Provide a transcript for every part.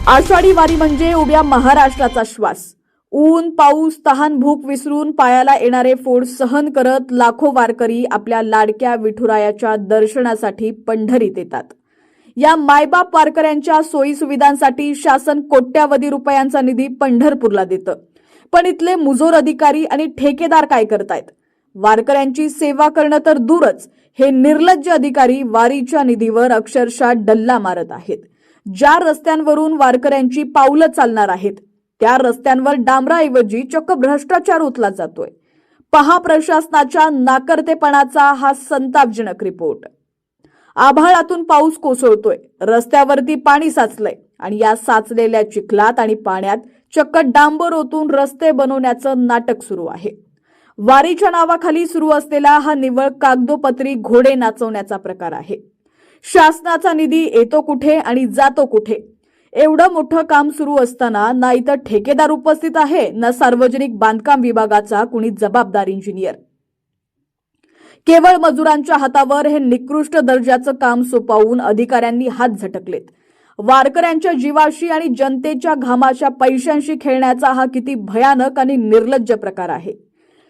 आषाढी वारी म्हणजे उभ्या महाराष्ट्राचा श्वास. ऊन पाऊस तहान भूक विसरून पायाला येणारे फोड सहन करत लाखो वारकरी आपल्या लाडक्या विठुरायाच्या दर्शनासाठी पंढरीत येतात. या मायबाप वारकऱ्यांच्या सोयी सुविधांसाठी शासन कोट्यावधी रुपयांचा निधी पंढरपूरला देतं. पण इथले मुजोर अधिकारी आणि ठेकेदार काय करतायत? वारकऱ्यांची सेवा करणं तर दूरच, हे निर्लज्ज अधिकारी वारीच्या निधीवर अक्षरशः डल्ला मारत आहेत. ज्या रस्त्यांवरून वारकऱ्यांची पावलं चालणार आहेत त्या रस्त्यांवर डांबराऐवजी चक्क भ्रष्टाचार ओतला जातोय. पहा प्रशासनाच्या नाकर्तेपणाचा हा संतापजनक रिपोर्ट. आभाळातून पाऊस कोसळतोय, रस्त्यावरती पाणी साचलंय आणि या साचलेल्या चिखलात आणि पाण्यात चक्क डांबर ओतून रस्ते बनवण्याचं नाटक सुरू आहे. वारीच्या नावाखाली सुरू असलेला हा निव्वळ कागदोपत्री घोडे नाचवण्याचा प्रकार आहे. शासनाचा निधी येतो कुठे आणि जातो कुठे? एवढं मोठं काम सुरू असताना ना इथं ठेकेदार उपस्थित आहे, ना सार्वजनिक बांधकाम विभागाचा कुणी जबाबदार इंजिनियर. केवळ मजुरांच्या हातावर हे निकृष्ट दर्जाचं काम सोपवून अधिकाऱ्यांनी हात झटकलेत. वारकऱ्यांच्या जीवाशी आणि जनतेच्या घामाच्या पैशांशी खेळण्याचा हा किती भयानक आणि निर्लज्ज प्रकार आहे.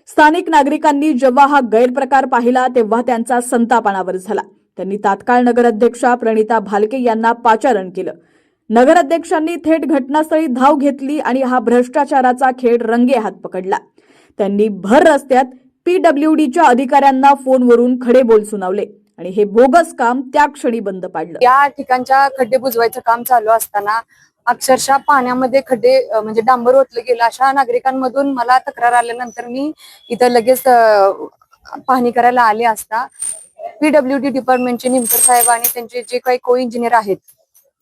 स्थानिक नागरिकांनी जेव्हा हा गैरप्रकार पाहिला तेव्हा त्यांचा संताप अनावर झाला. त्यांनी तात्काळ नगराध्यक्षा प्रणिता भालके यांना पाचारण केलं. नगराध्यक्षांनी थेट घटनास्थळी धाव घेतली आणि हा भ्रष्टाचाराचा खेळ रंगेहात पकडला. त्यांनी भर रस्त्यात PWDच्या अधिकाऱ्यांना फोनवरून खडेबोल सुनावले आणि हे बोगस काम त्या क्षणी बंद पाडलं. या ठिकाणच्या खड्डे बुजवायचं काम चालू असताना अक्षरशः पाण्यामध्ये खड्डे म्हणजे डांबर ओतलं गेलं अशा नागरिकांमधून मला तक्रार आल्यानंतर मी इथं लगेच पाहणी करायला आले असता PWD डिपार्टमेंटचे निमकर साहेब आणि त्यांचे जे काही को इंजिनियर आहेत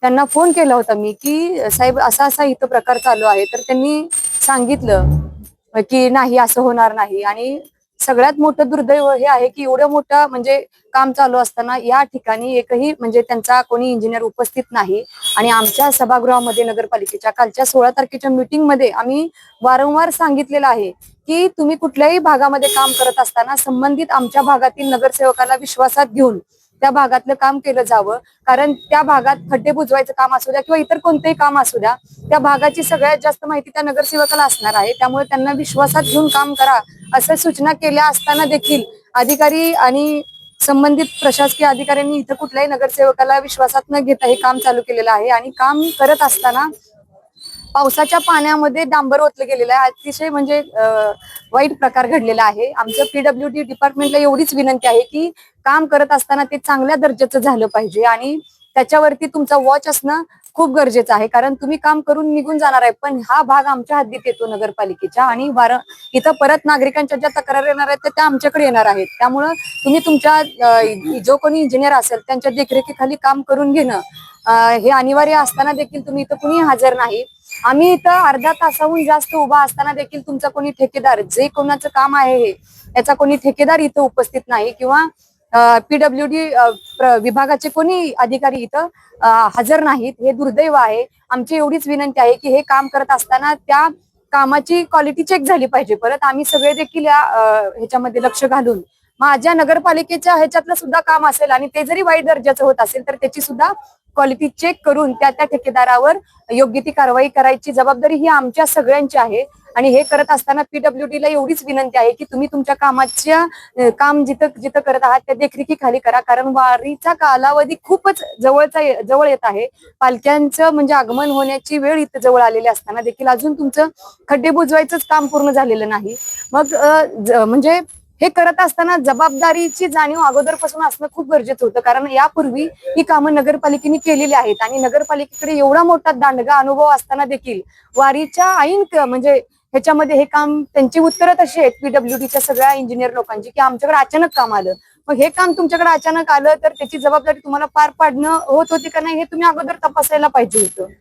त्यांना फोन केला होता मी की साहेब असा असा इथं प्रकार चालू आहे. तर त्यांनी सांगितलं की नाही असं होणार नाही. आणि सगळ्यात मोठं दुर्दैव हे आहे की एवढं मोठं म्हणजे काम चालू असताना या ठिकाणी एकही म्हणजे त्यांचा कोणी इंजिनियर उपस्थित नाही. आणि आमच्या सभागृहामध्ये नगरपालिकेच्या कालच्या 16 तारखेच्या मीटिंग मध्ये आम्ही वारंवार सांगितलेलं आहे की तुम्ही कुठल्याही भागामध्ये काम करत असताना संबंधित आमच्या भागातील नगरसेवकाला विश्वासात घेऊन त्या भागातलं काम केलं जावं. कारण त्या भागात खड्डे बुजवायचं काम असू द्या किंवा इतर कोणतेही काम असू द्या, त्या भागाची सगळ्यात जास्त माहिती त्या नगरसेवकाला असणार आहे. त्यामुळे त्यांना विश्वासात घेऊन काम करा असं सूचना केल्या असताना देखील अधिकारी आणि संबंधित प्रशासकीय अधिकाऱ्यांनी इथं कुठल्याही नगरसेवकाला विश्वासात न घेता हे काम चालू केलेलं आहे. आणि काम करत असताना पावसाच्या पाण्यामध्ये डांबर ओतलं गेलेलं आहे. अतिशय म्हणजे वाईट प्रकार घडलेला आहे. आमचं PWD डिपार्टमेंटला एवढीच विनंती आहे की काम करत असताना ते चांगल्या दर्जाचं झालं पाहिजे आणि त्याच्यावरती तुमचा वॉच असणं खूप गरजेचं आहे. कारण तुम्ही काम करून निघून जाणार आहे, पण हा भाग आमच्या हद्दीत येतो नगरपालिकेच्या आणि इथं परत नागरिकांच्या ज्या तक्रारी येणार आहेत त्या आमच्याकडे येणार आहेत. त्यामुळं तुम्ही तुमच्या जो कोणी इंजिनियर असेल त्यांच्या देखरेखीखाली काम करून घेणं हे अनिवार्य असताना देखील तुम्ही इथं कुणी हजर नाही. आम्ही इथं अर्धा तासाहून जास्त उभा असताना देखील तुमचा कोणी ठेकेदार जे कोणाचं काम आहे हे याचा कोणी ठेकेदार इथं उपस्थित नाही किंवा PWD विभागाचे कोणी अधिकारी इथं हजर नाहीत. हे दुर्दैव आहे. आमची एवढीच विनंती आहे की हे काम करत असताना त्या कामाची क्वालिटी चेक झाली पाहिजे. परत आम्ही सगळे देखील या ह्याच्यामध्ये लक्ष घालून माझ्या नगरपालिकेच्या ह्याच्यातलं सुद्धा काम असेल आणि ते जरी वाईट दर्जाचं होत असेल तर त्याची सुद्धा क्वालिटी चेक करून त्या ठेकेदारावर योग्य ती कारवाई करायची जबाबदारी ही आमच्या सगळ्यांची आहे. आणि हे करत असताना PWDला एवढीच विनंती आहे की तुम्ही तुमच्या कामाच्या काम जिथं करत आहात त्या देखरेखीखाली करा. कारण वारीचा कालावधी खूपच जवळ येत आहे. पालख्यांचं म्हणजे आगमन होण्याची वेळ इथं जवळ आलेली असताना देखील अजून तुमचं खड्डे बुजवायचंच काम पूर्ण झालेलं नाही. मग म्हणजे हे करत असताना जबाबदारीची जाणीव अगोदरपासून असणं खूप गरजेचं होतं. कारण यापूर्वी ही कामं नगरपालिकेने केलेली आहेत आणि नगरपालिकेकडे एवढा मोठा दांडगा अनुभव असताना देखील वारीच्या ऐन म्हणजे ह्याच्यामध्ये हे काम त्यांची उत्तरं तशी आहेत PWDच्या सगळ्या इंजिनियर लोकांची की आमच्याकडे अचानक काम आलं. मग हे काम तुमच्याकडे अचानक आलं तर त्याची जबाबदारी तुम्हाला पार पाडणं होत होती का नाही हे तुम्ही अगोदर तपासायला पाहिजे होतं.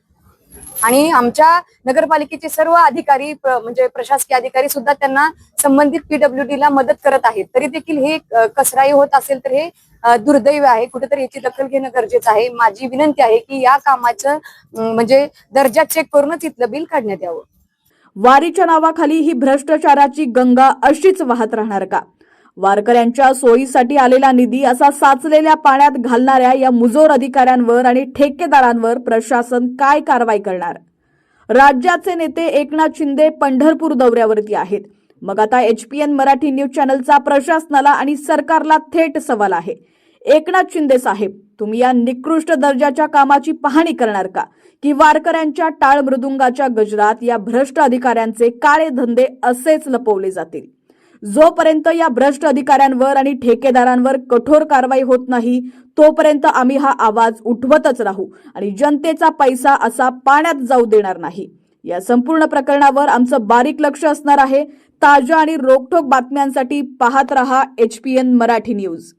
आणि आमच्या नगरपालिकेचे सर्व अधिकारी म्हणजे प्रशासकीय अधिकारी सुद्धा त्यांना संबंधित PWDला मदत करत आहेत. तरी देखील हे कसराई होत असेल तर हे दुर्दैव आहे. कुठेतरी याची दखल घेणं गरजेचं आहे. माझी विनंती आहे की या कामाचं म्हणजे दर्जा चेक करूनच इथलं बिल काढण्यात यावं. वारीच्या नावाखाली ही भ्रष्टाचाराची गंगा अशीच वाहत राहणार का? वारकऱ्यांच्या सोयीसाठी आलेला निधी असा साचलेल्या पाण्यात घालणाऱ्या या मुजोर अधिकाऱ्यांवर आणि ठेकेदारांवर प्रशासन काय कारवाई करणार? राज्याचे नेते एकनाथ शिंदे पंढरपूर दौऱ्यावरती आहेत. मग आता HPN मराठी न्यूज चॅनलचा प्रशासनाला आणि सरकारला थेट सवाल आहे. एकनाथ शिंदे साहेब, तुम्ही या निकृष्ट दर्जाच्या कामाची पाहणी करणार का? की वारकऱ्यांच्या टाळ मृदुंगाच्या गजरात या भ्रष्ट अधिकाऱ्यांचे काळे धंदे असेच लपवले जातील? जोपर्यंत या भ्रष्ट अधिकाऱ्यांवर आणि ठेकेदारांवर कठोर कारवाई होत नाही, तोपर्यंत आम्ही हा आवाज उठवतच राहू आणि जनतेचा पैसा असा पाण्यात जाऊ देणार नाही. या संपूर्ण प्रकरणावर आमचं बारीक लक्ष असणार आहे. ताज्या आणि रोखठोक बातम्यांसाठी पाहत रहा HPN मराठी न्यूज.